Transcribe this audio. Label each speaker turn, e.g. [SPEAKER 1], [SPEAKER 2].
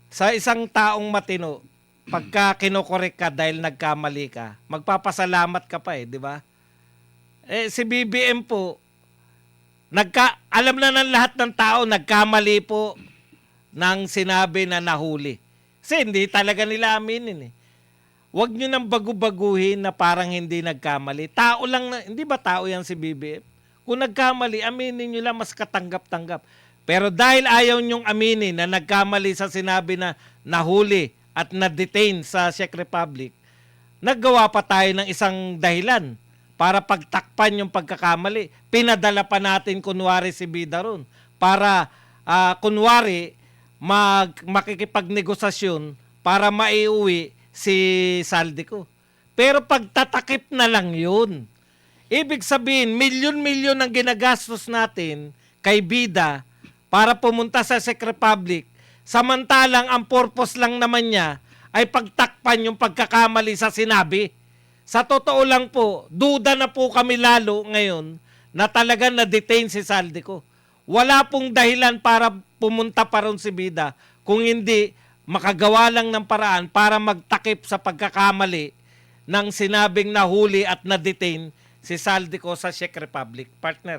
[SPEAKER 1] Sa isang taong matino, pagka kinokorek ka dahil nagkamali ka, magpapasalamat ka pa, di ba? Si BBM po, alam na ng lahat ng tao, nagkamali po ng sinabi na nahuli. Kasi hindi talaga nila aminin eh. Huwag nyo nang bagu-baguhin na parang hindi nagkamali. Tao lang na, hindi ba tao yan si BBM? Kung nagkamali, aminin nyo lang, mas katanggap-tanggap. Pero dahil ayaw nyong aminin na nagkamali sa sinabi na nahuli at na-detain sa Czech Republic, naggawa pa tayo ng isang dahilan para pagtakpan yung pagkakamali. Pinadala pa natin kunwari si Bida ron para kunwari makikipagnegosasyon para maiuwi si Saldico. Pero pagtatakip na lang yun. Ibig sabihin, milyon-milyon ang ginagastos natin kay Bida para pumunta sa Czech Republic. Samantalang ang purpose lang naman niya ay pagtakpan yung pagkakamali sa sinabi. Sa totoo lang po, duda na po kami lalo ngayon na talagang na-detain si Saldico. Wala pong dahilan para pumunta pa ron si Bida kung hindi makagawa lang ng paraan para magtakip sa pagkakamali ng sinabing nahuli at na-detain si Saldico sa Czech Republic. Partner.